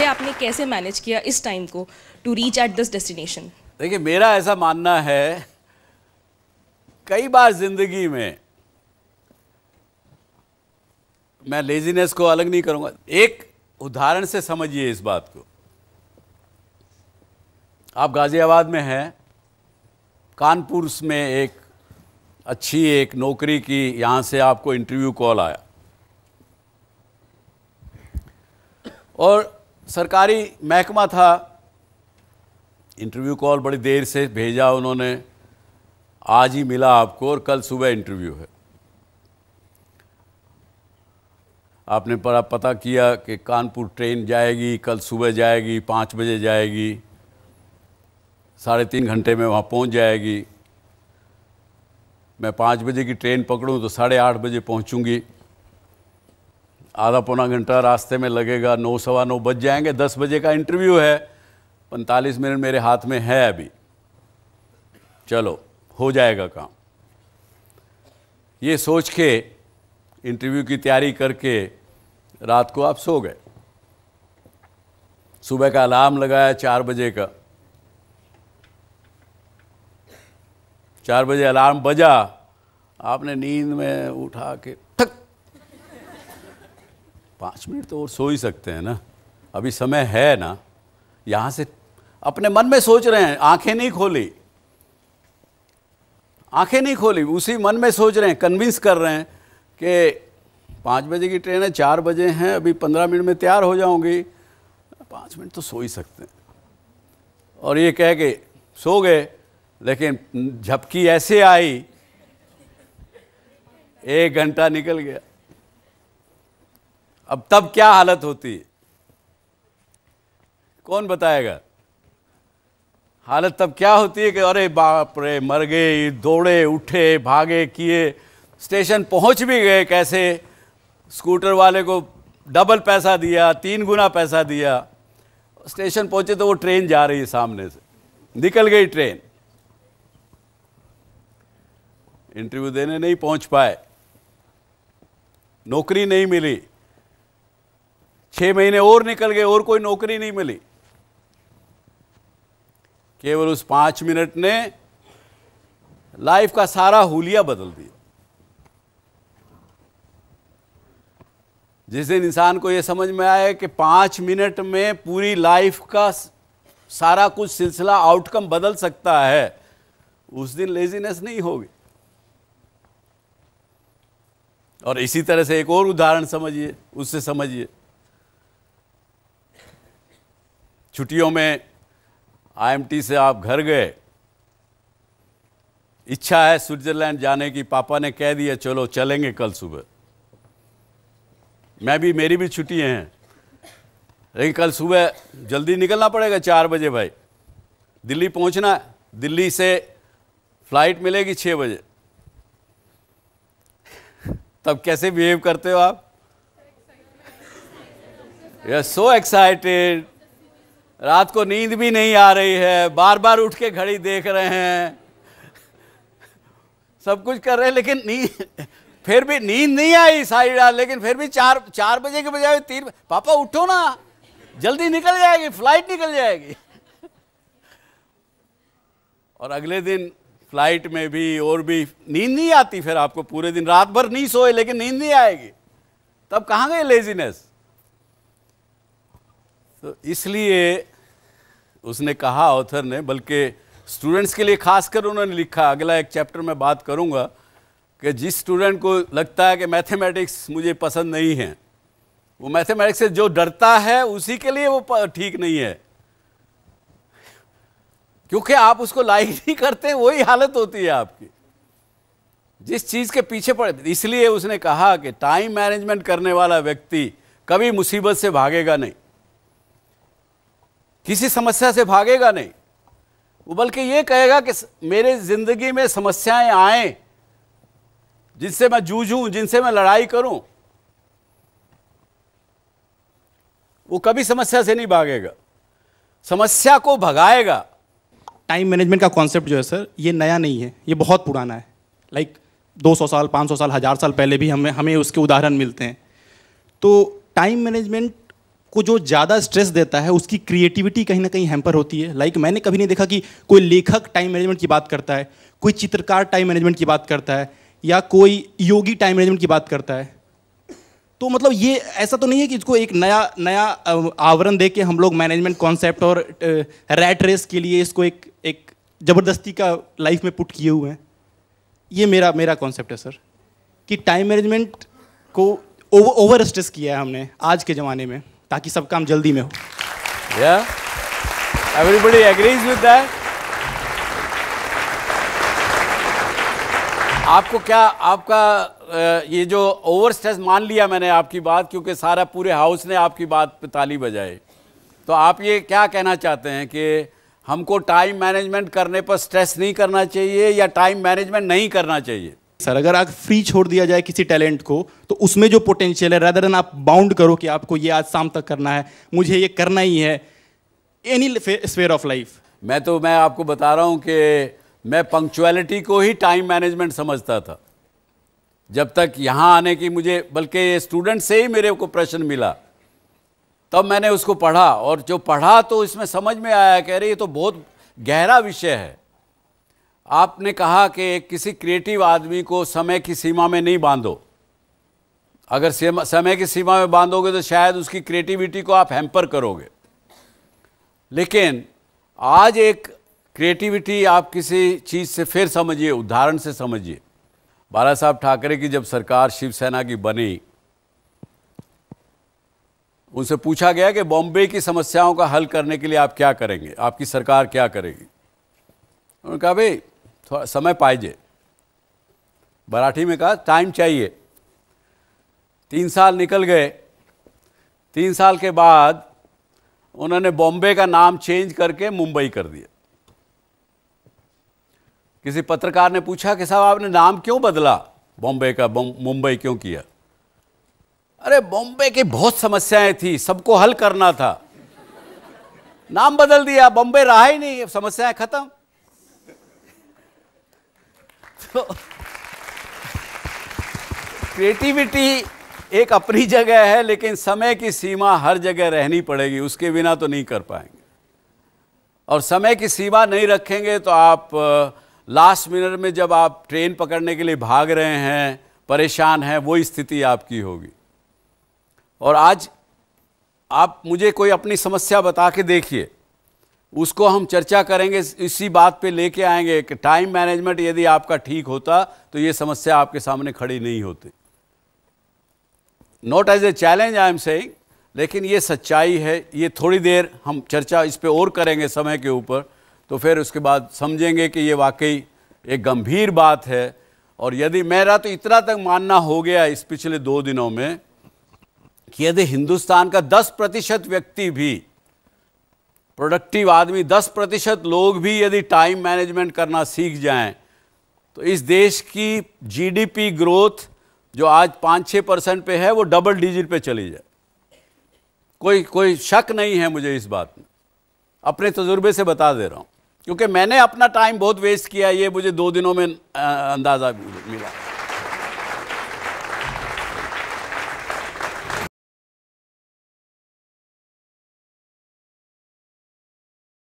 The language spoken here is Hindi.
आपने कैसे मैनेज किया इस टाइम को to reach at this destination? देखिए, मेरा ऐसा मानना है, कई बार जिंदगी में मैं लेजीनेस को अलग नहीं करूंगा। एक उदाहरण से समझिए इस बात को। आप गाजियाबाद में हैं, कानपुर में एक नौकरी की यहां से आपको इंटरव्यू कॉल आया और सरकारी महकमा था। इंटरव्यू कॉल बड़ी देर से भेजा उन्होंने, आज ही मिला आपको और कल सुबह इंटरव्यू है। आपने पता किया कि कानपुर ट्रेन जाएगी, कल सुबह जाएगी, 5 बजे जाएगी, 3.5 घंटे में वहाँ पहुँच जाएगी। मैं 5 बजे की ट्रेन पकड़ूँ तो 8:30 बजे पहुँचूँगी। आधा पौना घंटा रास्ते में लगेगा, 9 सवा 9 बज जाएंगे। 10 बजे का इंटरव्यू है, 45 मिनट मेरे हाथ में है अभी, चलो हो जाएगा काम। ये सोच के इंटरव्यू की तैयारी करके रात को आप सो गए। सुबह का अलार्म लगाया 4 बजे का। 4 बजे अलार्म बजा, आपने नींद में उठा के ठक 5 मिनट तो और सो ही सकते हैं ना, अभी समय है ना। यहाँ से अपने मन में सोच रहे हैं, आंखें नहीं खोली, उसी मन में सोच रहे हैं, कन्विंस कर रहे हैं कि 5 बजे की ट्रेन है, 4 बजे हैं, अभी 15 मिनट में तैयार हो जाऊंगी, 5 मिनट तो सो ही सकते हैं। और ये कह के सो गए, लेकिन झपकी ऐसे आई, 1 घंटा निकल गया। अब तब क्या हालत होती है, कौन बताएगा? हालत तब क्या होती है कि अरे बाप रे, मर गए, दौड़े उठे भागे किए, स्टेशन पहुंच भी गए कैसे, स्कूटर वाले को डबल पैसा दिया, 3 गुना पैसा दिया। स्टेशन पहुंचे तो वो ट्रेन जा रही है सामने से, निकल गई ट्रेन। इंटरव्यू देने नहीं पहुंच पाए, नौकरी नहीं मिली, 6 महीने और निकल गए और कोई नौकरी नहीं मिली। केवल उस 5 मिनट ने लाइफ का सारा हुलिया बदल दिया। जिस दिन इंसान को यह समझ में आया कि 5 मिनट में पूरी लाइफ का सारा कुछ सिलसिला, आउटकम बदल सकता है, उस दिन लेजीनेस नहीं होगी। और इसी तरह से एक और उदाहरण समझिए, उससे समझिए। छुट्टियों में IMT से आप घर गए, इच्छा है स्विट्जरलैंड जाने की, पापा ने कह दिया चलो चलेंगे कल सुबह। मेरी भी छुट्टियां हैं, लेकिन कल सुबह जल्दी निकलना पड़ेगा, 4 बजे भाई दिल्ली पहुंचना है। दिल्ली से फ्लाइट मिलेगी 6 बजे। तब कैसे बिहेव करते हो आप? यू आर सो एक्साइटेड, रात को नींद भी नहीं आ रही है, बार बार उठ के घड़ी देख रहे हैं, सब कुछ कर रहे हैं, लेकिन नींद, फिर भी नींद नहीं आई सारी रात, लेकिन फिर भी 4 बजे के बजाय 3, पापा उठो ना, जल्दी निकल जाएगी, फ्लाइट निकल जाएगी। और अगले दिन फ्लाइट में भी और भी नींद नहीं आती, फिर आपको पूरे दिन रात भर नहीं सोए लेकिन नींद नहीं आएगी। तब कहाँ गए लेजीनेस? तो इसलिए उसने कहा, ऑथर ने, बल्कि स्टूडेंट्स के लिए खासकर उन्होंने लिखा, अगला एक चैप्टर में बात करूंगा, कि जिस स्टूडेंट को लगता है कि मैथमेटिक्स मुझे पसंद नहीं है, वो मैथमेटिक्स से जो डरता है उसी के लिए वो ठीक नहीं है, क्योंकि आप उसको लाइक नहीं करते, वही हालत होती है आपकी जिस चीज के पीछे पड़े। इसलिए उसने कहा कि टाइम मैनेजमेंट करने वाला व्यक्ति कभी मुसीबत से भागेगा नहीं, किसी समस्या से भागेगा नहीं, वो बल्कि ये कहेगा कि मेरे जिंदगी में समस्याएं आए जिनसे मैं जूझूं, जिनसे मैं लड़ाई करूं, वो कभी समस्या से नहीं भागेगा, समस्या को भगाएगा। टाइम मैनेजमेंट का कॉन्सेप्ट जो है सर, ये नया नहीं है, ये बहुत पुराना है। लाइक 200 साल, 500 साल, 1000 साल पहले भी हमें उसके उदाहरण मिलते हैं। तो टाइम मैनेजमेंट को जो ज़्यादा स्ट्रेस देता है उसकी क्रिएटिविटी कहीं ना कहीं हैम्पर होती है। लाइक मैंने कभी नहीं देखा कि कोई लेखक टाइम मैनेजमेंट की बात करता है, कोई चित्रकार टाइम मैनेजमेंट की बात करता है, या कोई योगी टाइम मैनेजमेंट की बात करता है। तो मतलब ये ऐसा तो नहीं है कि इसको एक नया आवरण दे के हम लोग मैनेजमेंट कॉन्सेप्ट और रैट रेस के लिए इसको एक ज़बरदस्ती का लाइफ में पुट किए हुए हैं। ये मेरा कॉन्सेप्ट है सर, कि टाइम मैनेजमेंट को ओवर स्ट्रेस किया है हमने आज के ज़माने में, ताकि सब काम जल्दी में हो। Everybody agrees with that. आपको क्या, आपका ये जो ओवर स्ट्रेस, मान लिया मैंने आपकी बात, क्योंकि सारा पूरे हाउस ने आपकी बात पे ताली बजाई, तो आप ये क्या कहना चाहते हैं कि हमको टाइम मैनेजमेंट करने पर स्ट्रेस नहीं करना चाहिए या टाइम मैनेजमेंट नहीं करना चाहिए? सर, अगर आप फ्री छोड़ दिया जाए किसी टैलेंट को, तो उसमें जो पोटेंशियल है, रादर देन आप बाउंड करो कि आपको ये आज शाम तक करना है, मुझे ये करना ही है, एनी स्फेयर ऑफ लाइफ। मैं आपको बता रहा हूं कि मैं पंक्चुअलिटी को ही टाइम मैनेजमेंट समझता था, जब तक यहाँ आने की मुझे, बल्कि स्टूडेंट से ही मेरे को प्रश्न मिला, तब मैंने उसको पढ़ा, और जो पढ़ा तो इसमें समझ में आया कि अरे ये तो बहुत गहरा विषय है। आपने कहा कि किसी क्रिएटिव आदमी को समय की सीमा में नहीं बांधो। अगर समय की सीमा में बांधोगे तो शायद उसकी क्रिएटिविटी को आप हैम्पर करोगे। लेकिन आज एक क्रिएटिविटी आप किसी चीज़ से फिर समझिए, उदाहरण से समझिए। बाला साहब ठाकरे की जब सरकार शिवसेना की बनी, उनसे पूछा गया कि बॉम्बे की समस्याओं का हल करने के लिए आप क्या करेंगे, आपकी सरकार क्या करेगी? उन्होंने कहा भाई थोड़ा समय पाइजे, मराठी में कहा टाइम चाहिए। 3 साल निकल गए। 3 साल के बाद उन्होंने बॉम्बे का नाम चेंज करके मुंबई कर दिया। किसी पत्रकार ने पूछा कि साहब आपने नाम क्यों बदला बॉम्बे का, मुंबई क्यों किया? अरे बॉम्बे की बहुत समस्याएं थी, सबको हल करना था, नाम बदल दिया, बॉम्बे रहा ही नहीं, समस्याएं खत्म। तो क्रिएटिविटी एक अपनी जगह है, लेकिन समय की सीमा हर जगह रहनी पड़ेगी, उसके बिना तो नहीं कर पाएंगे। और समय की सीमा नहीं रखेंगे तो आप लास्ट मिनट में जब आप ट्रेन पकड़ने के लिए भाग रहे हैं, परेशान हैं, वो स्थिति आपकी होगी। और आज आप मुझे कोई अपनी समस्या बता के देखिए, उसको हम चर्चा करेंगे, इसी बात पे लेके आएंगे कि टाइम मैनेजमेंट यदि आपका ठीक होता तो ये समस्या आपके सामने खड़ी नहीं होती। Not as a challenge I am saying, लेकिन ये सच्चाई है। ये थोड़ी देर हम चर्चा इस पे और करेंगे समय के ऊपर, तो फिर उसके बाद समझेंगे कि ये वाकई एक गंभीर बात है। और यदि मेरा तो इतना तक मानना हो गया इस पिछले 2 दिनों में कि यदि हिंदुस्तान का 10% व्यक्ति भी, प्रोडक्टिव आदमी 10% लोग भी यदि टाइम मैनेजमेंट करना सीख जाएं, तो इस देश की जीडीपी ग्रोथ जो आज 5-6% पे है, वो डबल डिजिट पे चली जाए। कोई शक नहीं है मुझे इस बात में, अपने तजुर्बे से बता दे रहा हूं, क्योंकि मैंने अपना टाइम बहुत वेस्ट किया, ये मुझे 2 दिनों में अंदाज़ा मिला।